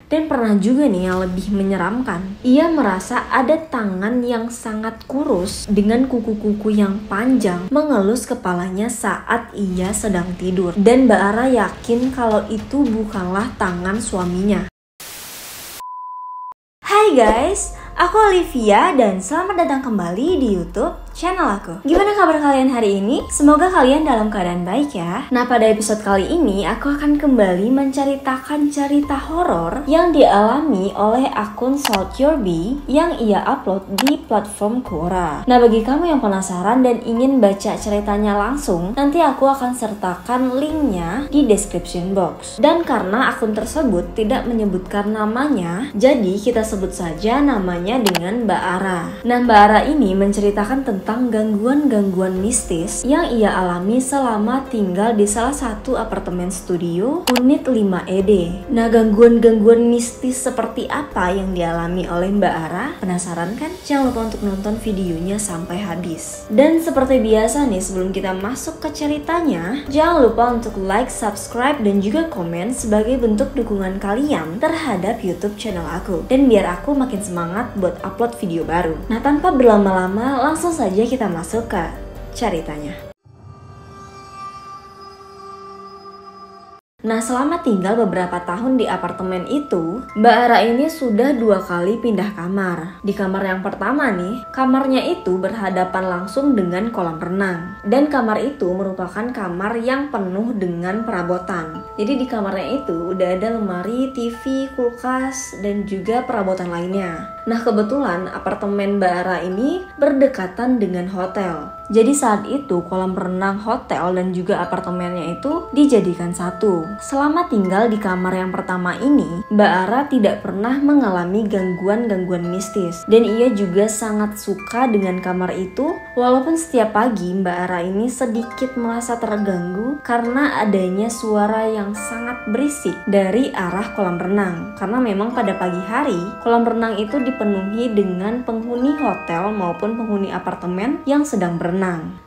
Dan pernah juga nih yang lebih menyeramkan. Ia merasa ada tangan yang sangat kurus dengan kuku-kuku yang panjang mengelus kepalanya saat ia sedang tidur. Dan Mbak Ara yakin kalau itu bukanlah tangan suaminya. Hai guys, aku Olivia dan selamat datang kembali di YouTube channel aku. Gimana kabar kalian hari ini? Semoga kalian dalam keadaan baik ya. Nah, pada episode kali ini aku akan kembali menceritakan cerita horor yang dialami oleh akun Salt Your Bee yang ia upload di platform Quora. Nah, bagi kamu yang penasaran dan ingin baca ceritanya langsung, nanti aku akan sertakan linknya di description box. Dan karena akun tersebut tidak menyebutkan namanya, jadi kita sebut saja namanya dengan Mbak Ara. Nah, Mbak Ara ini menceritakan tentang gangguan-gangguan mistis yang ia alami selama tinggal di salah satu apartemen studio unit 5ED. Nah, gangguan-gangguan mistis seperti apa yang dialami oleh Mbak Ara? Penasaran kan? Jangan lupa untuk nonton videonya sampai habis. Dan seperti biasa nih, sebelum kita masuk ke ceritanya, jangan lupa untuk like, subscribe, dan juga komen sebagai bentuk dukungan kalian terhadap YouTube channel aku. Dan biar aku makin semangat buat upload video baru. Nah, tanpa berlama-lama, langsung saja kita masuk ke ceritanya. Nah, selama tinggal beberapa tahun di apartemen itu, Mbak Ara ini sudah 2 kali pindah kamar. Di kamar yang pertama nih, kamarnya itu berhadapan langsung dengan kolam renang. Dan kamar itu merupakan kamar yang penuh dengan perabotan. Jadi di kamarnya itu udah ada lemari, TV, kulkas, dan juga perabotan lainnya. Nah, kebetulan apartemen Mbak Ara ini berdekatan dengan hotel. Jadi saat itu kolam renang hotel dan juga apartemennya itu dijadikan satu. Selama tinggal di kamar yang pertama ini, Mbak Ara tidak pernah mengalami gangguan-gangguan mistis. Dan ia juga sangat suka dengan kamar itu, walaupun setiap pagi Mbak Ara ini sedikit merasa terganggu karena adanya suara yang sangat berisik dari arah kolam renang. Karena memang pada pagi hari, kolam renang itu dipenuhi dengan penghuni hotel maupun penghuni apartemen yang sedang berenang.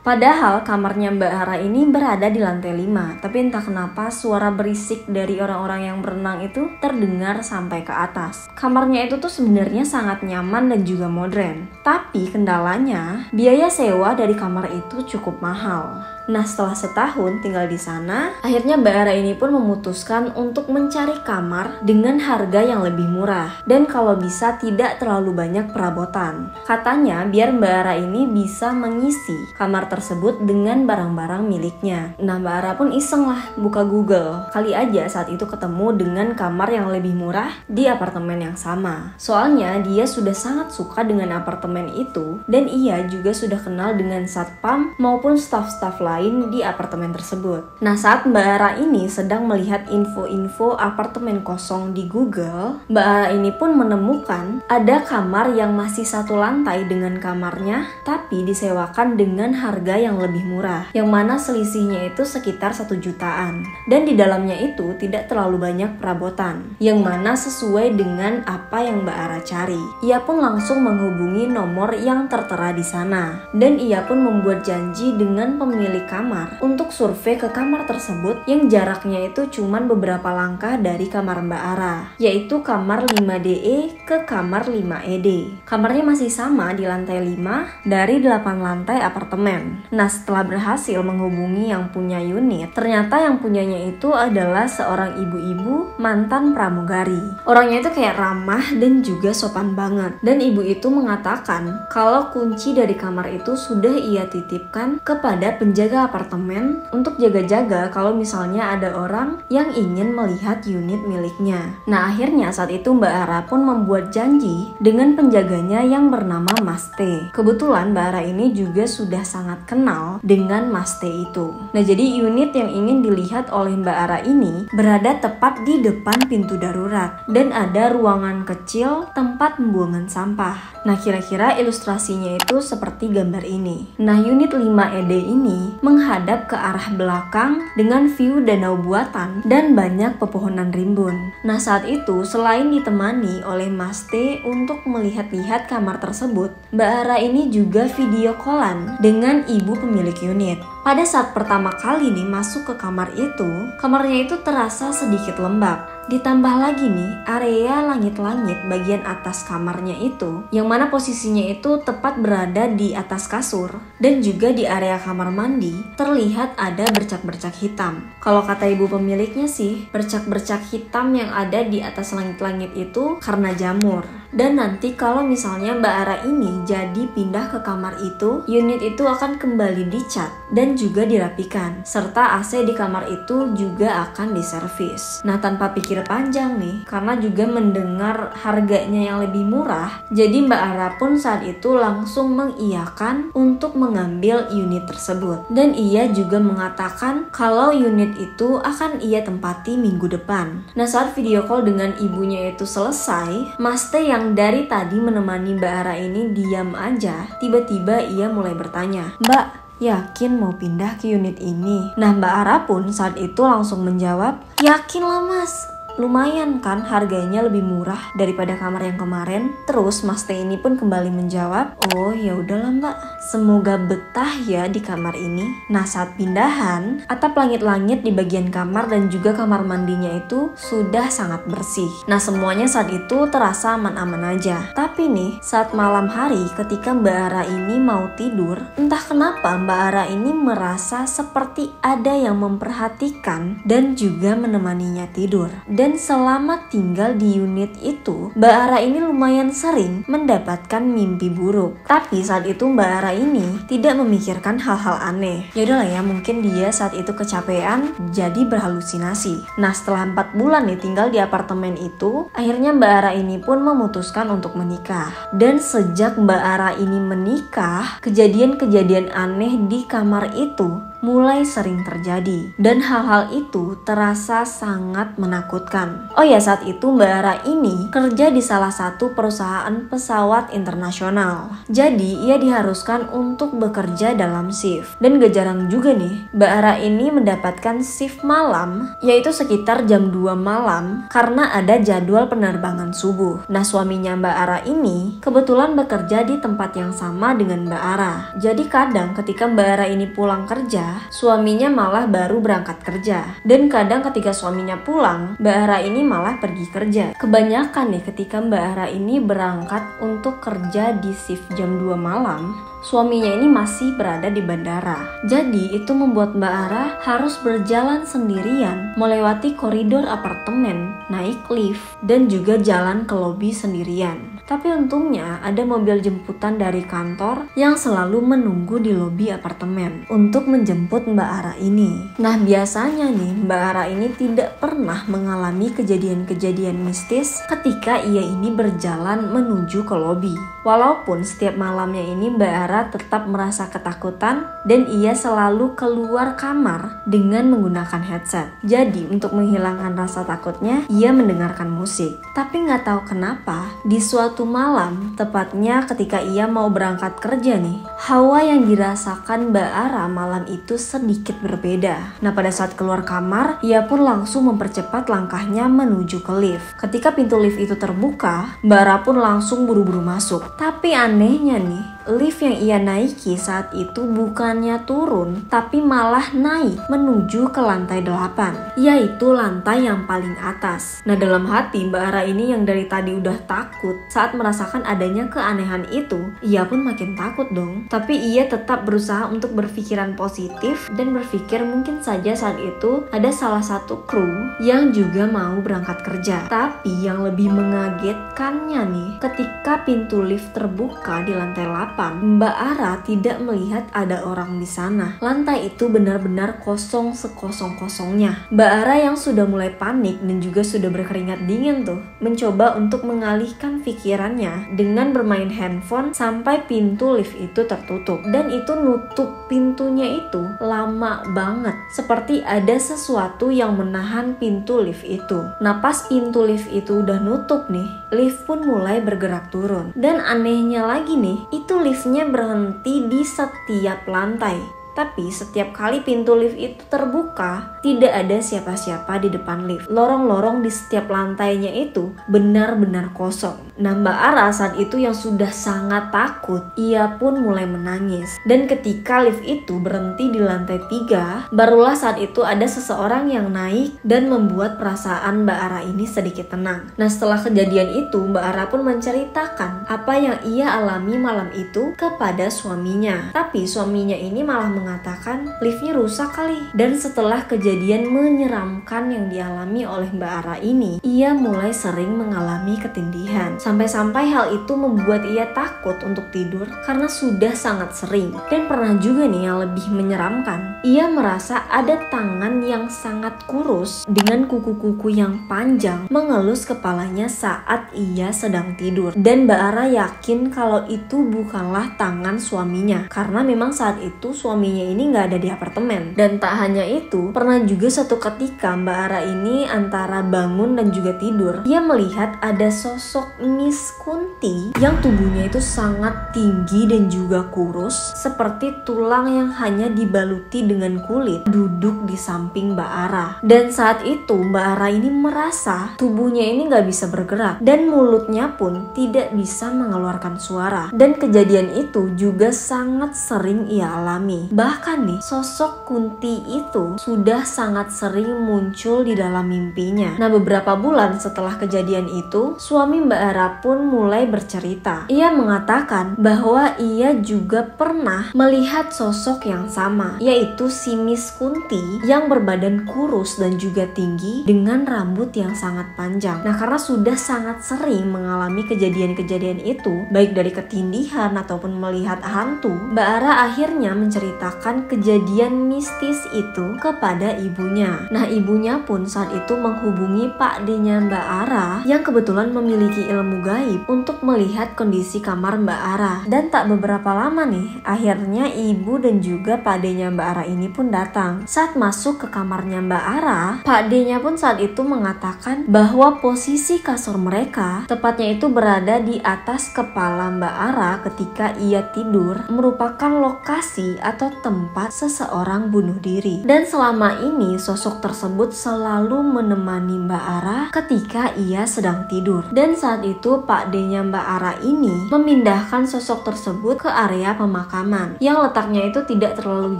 Padahal kamarnya Mbak Ara ini berada di lantai 5, tapi entah kenapa suara berisik dari orang-orang yang berenang itu terdengar sampai ke atas. Kamarnya itu tuh sebenarnya sangat nyaman dan juga modern, tapi kendalanya biaya sewa dari kamar itu cukup mahal. Nah, setelah setahun tinggal di sana, akhirnya Mbak Ara ini pun memutuskan untuk mencari kamar dengan harga yang lebih murah dan kalau bisa tidak terlalu banyak perabotan. Katanya biar Mbak Ara ini bisa mengisi kamar tersebut dengan barang-barang miliknya. Nah, Mbak Ara pun iseng lah buka Google. Kali aja saat itu ketemu dengan kamar yang lebih murah di apartemen yang sama. Soalnya dia sudah sangat suka dengan apartemen itu dan ia juga sudah kenal dengan satpam maupun staf-staf lain di apartemen tersebut. Nah, saat Mbak Ara ini sedang melihat info-info apartemen kosong di Google, Mbak Ara ini pun menemukan ada kamar yang masih satu lantai dengan kamarnya, tapi disewakan dengan harga yang lebih murah, yang mana selisihnya itu sekitar 1 jutaan. Dan di dalamnya itu tidak terlalu banyak perabotan, yang mana sesuai dengan apa yang Mbak Ara cari. Ia pun langsung menghubungi nomor yang tertera di sana, dan ia pun membuat janji dengan pemilik kamar untuk survei ke kamar tersebut yang jaraknya itu cuman beberapa langkah dari kamar Mbak Ara, yaitu kamar 5DE ke kamar 5ED. Kamarnya masih sama di lantai 5 dari 8 lantai apartemen. Nah, setelah berhasil menghubungi yang punya unit, ternyata yang punyanya itu adalah seorang ibu-ibu mantan pramugari. Orangnya itu kayak ramah dan juga sopan banget. Dan ibu itu mengatakan kalau kunci dari kamar itu sudah ia titipkan kepada penjaga apartemen untuk jaga-jaga kalau misalnya ada orang yang ingin melihat unit miliknya. Nah, akhirnya saat itu Mbak Ara pun membuat janji dengan penjaganya yang bernama Mas T. Kebetulan Mbak Ara ini juga sudah sangat kenal dengan Mas T itu. Nah, jadi unit yang ingin dilihat oleh Mbak Ara ini berada tepat di depan pintu darurat dan ada ruangan kecil tempat pembuangan sampah. Nah, kira-kira ilustrasinya itu seperti gambar ini. Nah, unit 5ED ini menghadap ke arah belakang dengan view danau buatan dan banyak pepohonan rimbun. Nah, saat itu selain ditemani oleh Mas T untuk melihat-lihat kamar tersebut, Mbak Ara ini juga video callan dengan ibu pemilik unit. Pada saat pertama kali nih masuk ke kamar itu, kamarnya itu terasa sedikit lembab Ditambah lagi nih, area langit-langit bagian atas kamarnya itu, yang mana posisinya itu tepat berada di atas kasur, dan juga di area kamar mandi, terlihat ada bercak-bercak hitam. Kalau kata ibu pemiliknya sih, bercak-bercak hitam yang ada di atas langit-langit itu karena jamur. Dan nanti kalau misalnya Mbak Ara ini jadi pindah ke kamar itu, unit itu akan kembali dicat dan juga dirapikan, serta AC di kamar itu juga akan diservis. Nah, tanpa pikir panjang nih, karena juga mendengar harganya yang lebih murah, jadi Mbak Ara pun saat itu langsung mengiyakan untuk mengambil unit tersebut. Dan ia juga mengatakan kalau unit itu akan ia tempati minggu depan. Nah, saat video call dengan ibunya itu selesai, Mas T yang dari tadi menemani Mbak Ara ini diam aja, tiba-tiba ia mulai bertanya, "Mbak, yakin mau pindah ke unit ini?" Nah, Mbak Ara pun saat itu langsung menjawab, "Yakin lah Mas. Lumayan kan harganya lebih murah daripada kamar yang kemarin." Terus Mas T ini pun kembali menjawab, "Oh ya udahlah Mbak, semoga betah ya di kamar ini." Nah, saat pindahan, atap langit-langit di bagian kamar dan juga kamar mandinya itu sudah sangat bersih. Nah, semuanya saat itu terasa aman-aman aja. Tapi nih, saat malam hari ketika Mbak Ara ini mau tidur, entah kenapa Mbak Ara ini merasa seperti ada yang memperhatikan dan juga menemaninya tidur. Dan selama tinggal di unit itu, Mbak Ara ini lumayan sering mendapatkan mimpi buruk. Tapi saat itu Mbak Ara ini tidak memikirkan hal-hal aneh. Yaudahlah ya, mungkin dia saat itu kecapean jadi berhalusinasi. Nah, setelah 4 bulan nih tinggal di apartemen itu, akhirnya Mbak Ara ini pun memutuskan untuk menikah. Dan sejak Mbak Ara ini menikah, kejadian-kejadian aneh di kamar itu mulai sering terjadi. Dan hal-hal itu terasa sangat menakutkan. Oh ya, saat itu Mbak Ara ini kerja di salah satu perusahaan pesawat internasional. Jadi ia diharuskan untuk bekerja dalam shift. Dan gak jarang juga nih Mbak Ara ini mendapatkan shift malam, yaitu sekitar jam 2 malam karena ada jadwal penerbangan subuh. Nah, suaminya Mbak Ara ini kebetulan bekerja di tempat yang sama dengan Mbak Ara. Jadi kadang ketika Mbak Ara ini pulang kerja, suaminya malah baru berangkat kerja. Dan kadang ketika suaminya pulang, Mbak Ara ini malah pergi kerja. Kebanyakan nih ketika Mbak Ara ini berangkat untuk kerja di shift jam 2 malam, suaminya ini masih berada di bandara. Jadi itu membuat Mbak Ara harus berjalan sendirian melewati koridor apartemen, naik lift, dan juga jalan ke lobi sendirian. Tapi untungnya ada mobil jemputan dari kantor yang selalu menunggu di lobi apartemen untuk menjemput Mbak Ara ini. Nah, biasanya nih Mbak Ara ini tidak pernah mengalami kejadian-kejadian mistis ketika ia ini berjalan menuju ke lobi. Walaupun setiap malamnya ini Mbak Ara tetap merasa ketakutan dan ia selalu keluar kamar dengan menggunakan headset. Jadi untuk menghilangkan rasa takutnya, ia mendengarkan musik. Tapi nggak tahu kenapa, di suatu malam, tepatnya ketika ia mau berangkat kerja nih, hawa yang dirasakan Mbak Ara malam itu sedikit berbeda. Nah, pada saat keluar kamar, ia pun langsung mempercepat langkahnya menuju ke lift. Ketika pintu lift itu terbuka, Mbak Ara pun langsung buru-buru masuk. Tapi anehnya nih, lift yang ia naiki saat itu bukannya turun, tapi malah naik menuju ke lantai 8, yaitu lantai yang paling atas. Nah, dalam hati Mbak Ara ini yang dari tadi udah takut, saat merasakan adanya keanehan itu, ia pun makin takut dong. Tapi ia tetap berusaha untuk berpikiran positif dan berpikir mungkin saja saat itu ada salah satu kru yang juga mau berangkat kerja. Tapi yang lebih mengagetkannya nih, ketika pintu lift terbuka di lantai 8, Mbak Ara tidak melihat ada orang di sana. Lantai itu benar-benar kosong sekosong-kosongnya. Mbak Ara yang sudah mulai panik dan juga sudah berkeringat dingin tuh, mencoba untuk mengalihkan pikirannya dengan bermain handphone sampai pintu lift itu tertutup. Dan itu nutup pintunya itu lama banget, seperti ada sesuatu yang menahan pintu lift itu. Nah, pas pintu lift itu udah nutup nih, lift pun mulai bergerak turun. Dan anehnya lagi nih, itu liftnya berhenti di setiap lantai. Tapi setiap kali pintu lift itu terbuka, tidak ada siapa-siapa di depan lift. Lorong-lorong di setiap lantainya itu benar-benar kosong. Nah, Mbak Ara saat itu yang sudah sangat takut, ia pun mulai menangis. Dan ketika lift itu berhenti di lantai 3, barulah saat itu ada seseorang yang naik dan membuat perasaan Mbak Ara ini sedikit tenang. Nah, setelah kejadian itu, Mbak Ara pun menceritakan apa yang ia alami malam itu kepada suaminya. Tapi suaminya ini malah mengatakan liftnya rusak kali. Dan setelah kejadian menyeramkan yang dialami oleh Mbak Ara ini, ia mulai sering mengalami ketindihan. Sampai-sampai hal itu membuat ia takut untuk tidur karena sudah sangat sering. Dan pernah juga nih yang lebih menyeramkan, ia merasa ada tangan yang sangat kurus dengan kuku-kuku yang panjang mengelus kepalanya saat ia sedang tidur. Dan Mbak Ara yakin kalau itu bukanlah tangan suaminya, karena memang saat itu suaminya ini nggak ada di apartemen. Dan tak hanya itu, pernah juga suatu ketika Mbak Ara ini antara bangun dan juga tidur, ia melihat ada sosok Miss Kunti yang tubuhnya itu sangat tinggi dan juga kurus, seperti tulang yang hanya dibaluti dengan kulit, duduk di samping Mbak Ara. Dan saat itu Mbak Ara ini merasa tubuhnya ini nggak bisa bergerak dan mulutnya pun tidak bisa mengeluarkan suara. Dan kejadian itu juga sangat sering ia alami. Bahkan nih, sosok Kunti itu sudah sangat sering muncul di dalam mimpinya. Nah, beberapa bulan setelah kejadian itu, suami Mbak Ara pun mulai bercerita. Ia mengatakan bahwa ia juga pernah melihat sosok yang sama, yaitu si Miss Kunti yang berbadan kurus dan juga tinggi dengan rambut yang sangat panjang. Nah, karena sudah sangat sering mengalami kejadian-kejadian itu, baik dari ketindihan ataupun melihat hantu, Mbak Ara akhirnya menceritakan kejadian mistis itu kepada ibunya. Nah, ibunya pun saat itu menghubungi Pak D-nya Mbak Ara yang kebetulan memiliki ilmu gaib untuk melihat kondisi kamar Mbak Ara. Dan tak beberapa lama nih, akhirnya ibu dan juga Pak D-nya Mbak Ara ini pun datang. Saat masuk ke kamarnya Mbak Ara, Pak D-nya pun saat itu mengatakan bahwa posisi kasur mereka, tepatnya itu berada di atas kepala Mbak Ara ketika ia tidur, merupakan lokasi atau tempat seseorang bunuh diri. Dan selama ini sosok tersebut selalu menemani Mbak Ara ketika ia sedang tidur. Dan saat itu Pak D-nya Mbak Ara ini memindahkan sosok tersebut ke area pemakaman yang letaknya itu tidak terlalu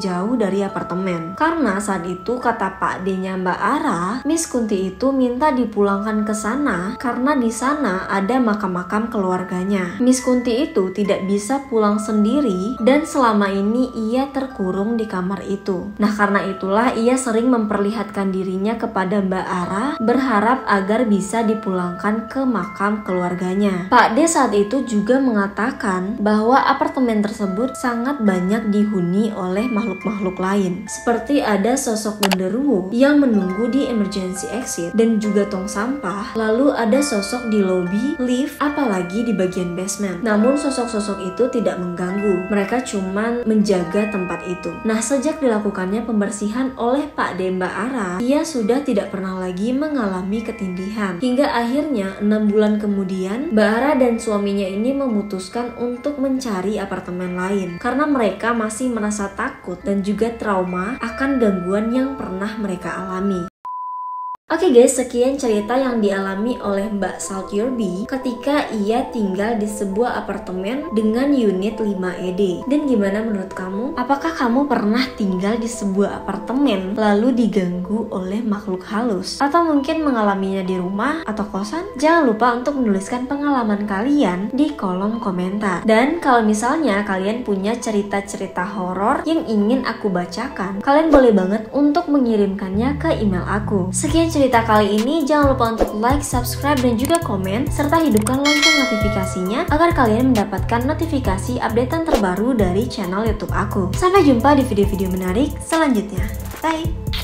jauh dari apartemen. Karena saat itu kata Pak D-nya Mbak Ara, Miss Kunti itu minta dipulangkan ke sana karena di sana ada makam-makam keluarganya. Miss Kunti itu tidak bisa pulang sendiri dan selama ini ia terkurung di kamar itu. Nah, karena itulah ia sering memperlihatkan dirinya kepada Mbak Ara berharap agar bisa dipulangkan ke makam keluarganya. Pak D saat itu juga mengatakan bahwa apartemen tersebut sangat banyak dihuni oleh makhluk-makhluk lain, seperti ada sosok genderuwo yang menunggu di emergency exit dan juga tong sampah, lalu ada sosok di lobi, lift, apalagi di bagian basement. Namun sosok-sosok itu tidak mengganggu, mereka cuman menjaga tempat itu. Nah, sejak dilakukannya pembersihan oleh Pak D Mbak Ara, ia sudah tidak pernah lagi mengalami ketindihan. Hingga akhirnya 6 bulan kemudian Mbak Ara dan suaminya ini memutuskan untuk mencari apartemen lain karena mereka masih merasa takut dan juga trauma akan gangguan yang pernah mereka alami. Oke guys, sekian cerita yang dialami oleh Mbak Saltyorbi ketika ia tinggal di sebuah apartemen dengan unit 5ED. Dan gimana menurut kamu? Apakah kamu pernah tinggal di sebuah apartemen lalu diganggu oleh makhluk halus? Atau mungkin mengalaminya di rumah atau kosan? Jangan lupa untuk menuliskan pengalaman kalian di kolom komentar. Dan kalau misalnya kalian punya cerita-cerita horor yang ingin aku bacakan, kalian boleh banget untuk mengirimkannya ke email aku. Sekian cerita kali ini, jangan lupa untuk like, subscribe, dan juga komen, serta hidupkan lonceng notifikasinya agar kalian mendapatkan notifikasi updatean terbaru dari channel YouTube aku. Sampai jumpa di video-video menarik selanjutnya. Bye!